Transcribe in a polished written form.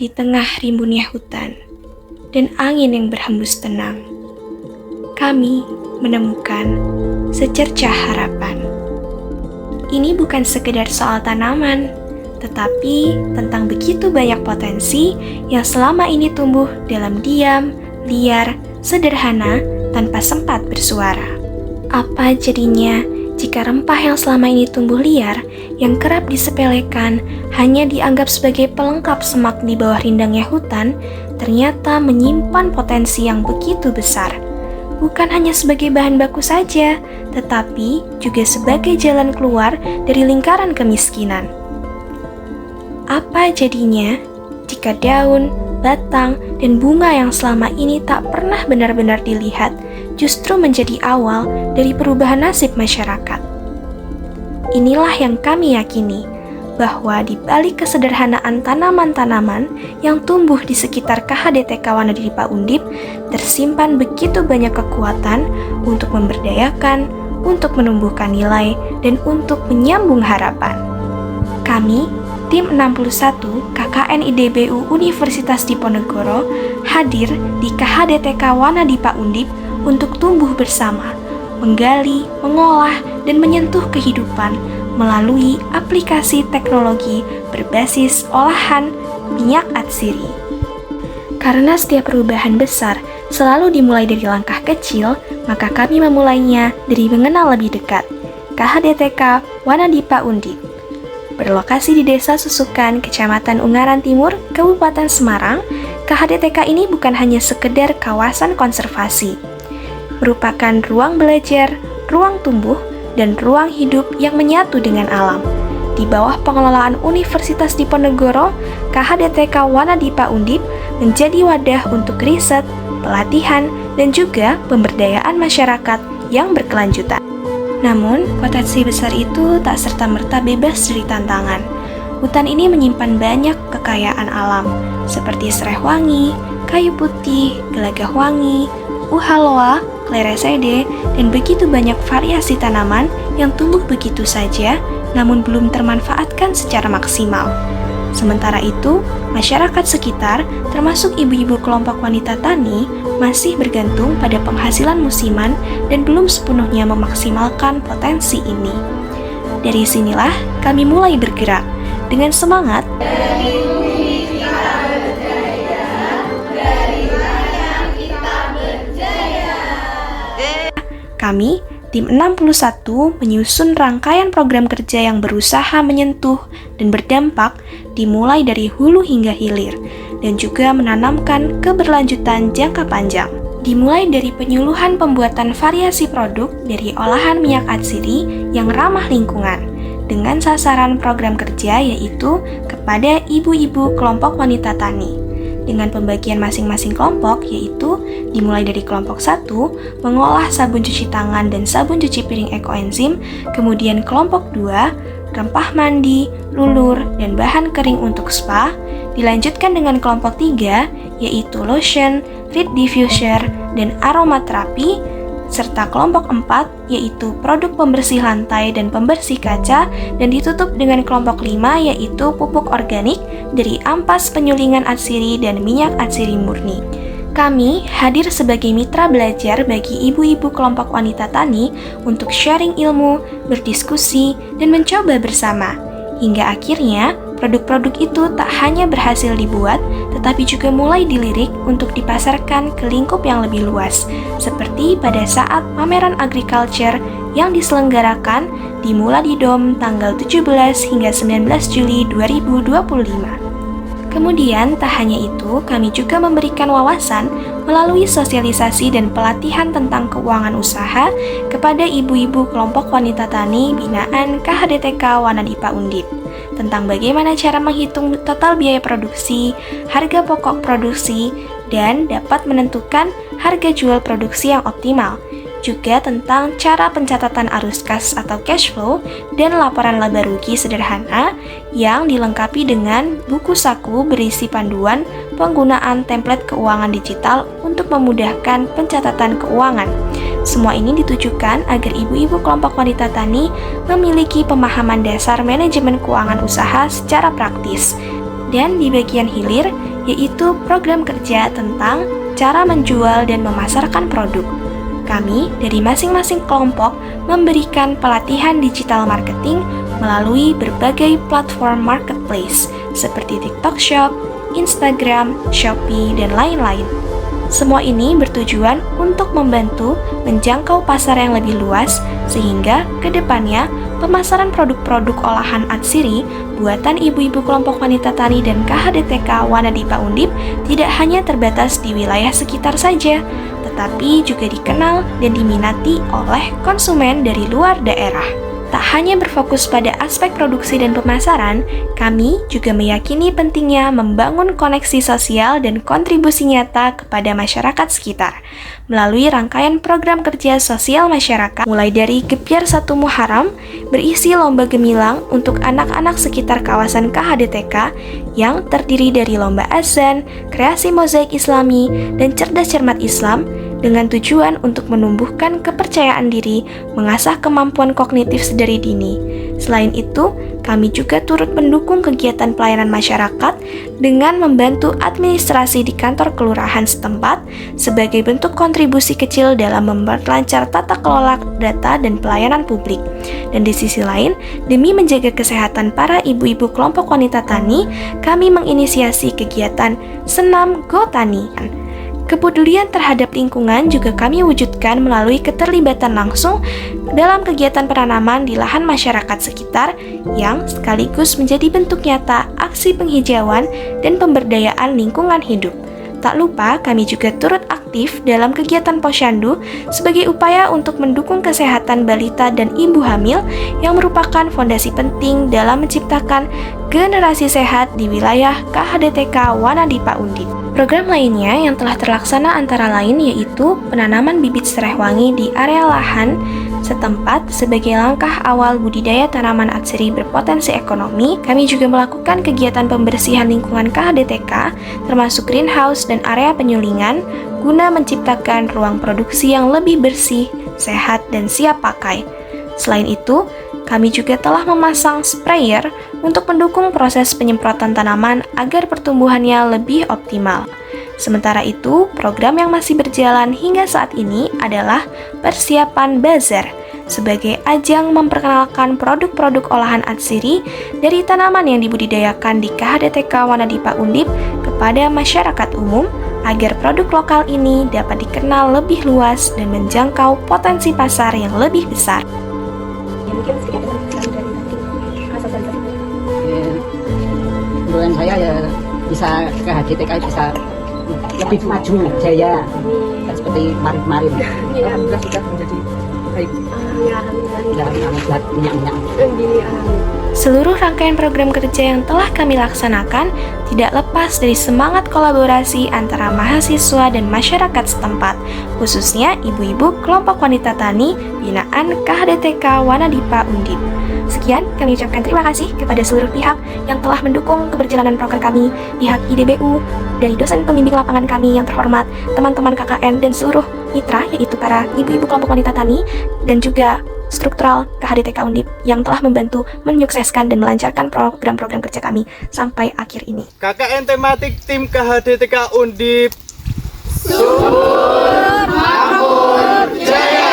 di tengah rimbunnya hutan dan angin yang berhembus tenang, kami menemukan secercah harapan. Ini bukan sekedar soal tanaman, tetapi tentang begitu banyak potensi yang selama ini tumbuh dalam diam, liar, sederhana, tanpa sempat bersuara. Apa jadinya jika rempah yang selama ini tumbuh liar, yang kerap disepelekan, hanya dianggap sebagai pelengkap semak di bawah rindangnya hutan, ternyata menyimpan potensi yang begitu besar. Bukan hanya sebagai bahan baku saja, tetapi juga sebagai jalan keluar dari lingkaran kemiskinan. Apa jadinya jika daun, batang, dan bunga yang selama ini tak pernah benar-benar dilihat justru menjadi awal dari perubahan nasib masyarakat? Inilah yang kami yakini, bahwa di balik kesederhanaan tanaman-tanaman yang tumbuh di sekitar KHDTK Wanadipa Undip tersimpan begitu banyak kekuatan untuk memberdayakan, untuk menumbuhkan nilai, dan untuk menyambung harapan. Kami, Tim 61 KKN IDBU Universitas Diponegoro, hadir di KHDTK Wanadipa Undip untuk tumbuh bersama, menggali, mengolah, dan menyentuh kehidupan melalui aplikasi teknologi berbasis olahan minyak atsiri. Karena setiap perubahan besar selalu dimulai dari langkah kecil, maka kami memulainya dari mengenal lebih dekat. KHDTK Wanadipa Undip berlokasi di Desa Susukan, Kecamatan Ungaran Timur, Kabupaten Semarang. KHDTK ini bukan hanya sekedar kawasan konservasi, merupakan ruang belajar, ruang tumbuh, dan ruang hidup yang menyatu dengan alam. Di bawah pengelolaan Universitas Diponegoro, KHDTK Wanadipa Undip menjadi wadah untuk riset, pelatihan, dan juga pemberdayaan masyarakat yang berkelanjutan. Namun, potensi besar itu tak serta-merta bebas dari tantangan. Hutan ini menyimpan banyak kekayaan alam, seperti sereh wangi, kayu putih, gelagah wangi, uhaloa, kleresede, dan begitu banyak variasi tanaman yang tumbuh begitu saja, namun belum termanfaatkan secara maksimal. Sementara itu, masyarakat sekitar, termasuk ibu-ibu kelompok wanita tani, masih bergantung pada penghasilan musiman dan belum sepenuhnya memaksimalkan potensi ini. Dari sinilah kami mulai bergerak dengan semangat. Kami, Tim 61, menyusun rangkaian program kerja yang berusaha menyentuh dan berdampak dimulai dari hulu hingga hilir, dan juga menanamkan keberlanjutan jangka panjang. Dimulai dari penyuluhan pembuatan variasi produk dari olahan minyak atsiri yang ramah lingkungan, dengan sasaran program kerja yaitu kepada ibu-ibu kelompok wanita tani. Dengan pembagian masing-masing kelompok, yaitu dimulai dari kelompok 1, mengolah sabun cuci tangan dan sabun cuci piring ekoenzim, kemudian kelompok 2, rempah mandi, lulur, dan bahan kering untuk spa, dilanjutkan dengan kelompok 3, yaitu lotion, reed diffuser, dan aromaterapi, serta kelompok 4, yaitu produk pembersih lantai dan pembersih kaca, dan ditutup dengan kelompok 5, yaitu pupuk organik dari ampas penyulingan atsiri dan minyak atsiri murni. Kami hadir sebagai mitra belajar bagi ibu-ibu kelompok wanita tani untuk sharing ilmu, berdiskusi, dan mencoba bersama. Hingga akhirnya, produk-produk itu tak hanya berhasil dibuat, tetapi juga mulai dilirik untuk dipasarkan ke lingkup yang lebih luas, seperti pada saat pameran agriculture yang diselenggarakan di Muladidom tanggal 17 hingga 19 Juli 2025. Kemudian, tak hanya itu, kami juga memberikan wawasan melalui sosialisasi dan pelatihan tentang keuangan usaha kepada ibu-ibu kelompok wanita tani binaan KHDTK Wanadipa Undip, tentang bagaimana cara menghitung total biaya produksi, harga pokok produksi, dan dapat menentukan harga jual produksi yang optimal. Juga tentang cara pencatatan arus kas atau cash flow dan laporan laba rugi sederhana yang dilengkapi dengan buku saku berisi panduan penggunaan template keuangan digital untuk memudahkan pencatatan keuangan. Semua ini ditujukan agar ibu-ibu kelompok wanita tani memiliki pemahaman dasar manajemen keuangan usaha secara praktis. Dan di bagian hilir, yaitu program kerja tentang cara menjual dan memasarkan produk. Kami dari masing-masing kelompok memberikan pelatihan digital marketing melalui berbagai platform marketplace seperti TikTok Shop, Instagram, Shopee, dan lain-lain. Semua ini bertujuan untuk membantu menjangkau pasar yang lebih luas sehingga ke depannya pemasaran produk-produk olahan atsiri buatan ibu-ibu kelompok wanita tani dan KHDTK Wanadipa Undip tidak hanya terbatas di wilayah sekitar saja, tetapi juga dikenal dan diminati oleh konsumen dari luar daerah. Tak hanya berfokus pada aspek produksi dan pemasaran, kami juga meyakini pentingnya membangun koneksi sosial dan kontribusi nyata kepada masyarakat sekitar melalui rangkaian program kerja sosial masyarakat, mulai dari Gebyar 1 Muharram berisi lomba gemilang untuk anak-anak sekitar kawasan KHDTK yang terdiri dari lomba azan, kreasi mozaik islami, dan cerdas cermat Islam dengan tujuan untuk menumbuhkan kepercayaan diri, mengasah kemampuan kognitif sedari dini. Selain itu, kami juga turut mendukung kegiatan pelayanan masyarakat dengan membantu administrasi di kantor kelurahan setempat sebagai bentuk kontribusi kecil dalam memperlancar tata kelola data dan pelayanan publik. Dan di sisi lain, demi menjaga kesehatan para ibu-ibu kelompok wanita tani, kami menginisiasi kegiatan Senam Go Tani. Kepedulian terhadap lingkungan juga kami wujudkan melalui keterlibatan langsung dalam kegiatan penanaman di lahan masyarakat sekitar yang sekaligus menjadi bentuk nyata aksi penghijauan dan pemberdayaan lingkungan hidup. Tak lupa, kami juga turut aktif dalam kegiatan Posyandu sebagai upaya untuk mendukung kesehatan balita dan ibu hamil yang merupakan fondasi penting dalam menciptakan generasi sehat di wilayah KHDTK Wanadipa Undip. Program lainnya yang telah terlaksana antara lain yaitu penanaman bibit serai wangi di area lahan setempat sebagai langkah awal budidaya tanaman atsiri berpotensi ekonomi. Kami juga melakukan kegiatan pembersihan lingkungan KHDTK termasuk greenhouse dan area penyulingan guna menciptakan ruang produksi yang lebih bersih, sehat, dan siap pakai. Selain itu, kami juga telah memasang sprayer untuk mendukung proses penyemprotan tanaman agar pertumbuhannya lebih optimal. Sementara itu, program yang masih berjalan hingga saat ini adalah persiapan bazar sebagai ajang memperkenalkan produk-produk olahan atsiri dari tanaman yang dibudidayakan di KHDTK Wanadipa Undip kepada masyarakat umum agar produk lokal ini dapat dikenal lebih luas dan menjangkau potensi pasar yang lebih besar. Menurut saya ya bisa ke HDTK bisa lebih maju jaya dan seperti kemarin-kemarin. Alhamdulillah sudah menjadi baik. Minyak-minyak. Seluruh rangkaian program kerja yang telah kami laksanakan tidak lepas dari semangat kolaborasi antara mahasiswa dan masyarakat setempat, khususnya ibu-ibu kelompok wanita tani binaan KHDTK Wanadipa Undip. Sekian, kami ucapkan terima kasih kepada seluruh pihak yang telah mendukung keberjalanan program kami, pihak IDBU, dari dosen pembimbing lapangan kami yang terhormat, teman-teman KKN, dan seluruh mitra, yaitu para ibu-ibu kelompok wanita tani, dan juga struktural KHDTK Undip yang telah membantu menyukseskan dan melancarkan program-program kerja kami sampai akhir ini. KKN tematik tim KHDTK Undip. Subur Makmur Jaya.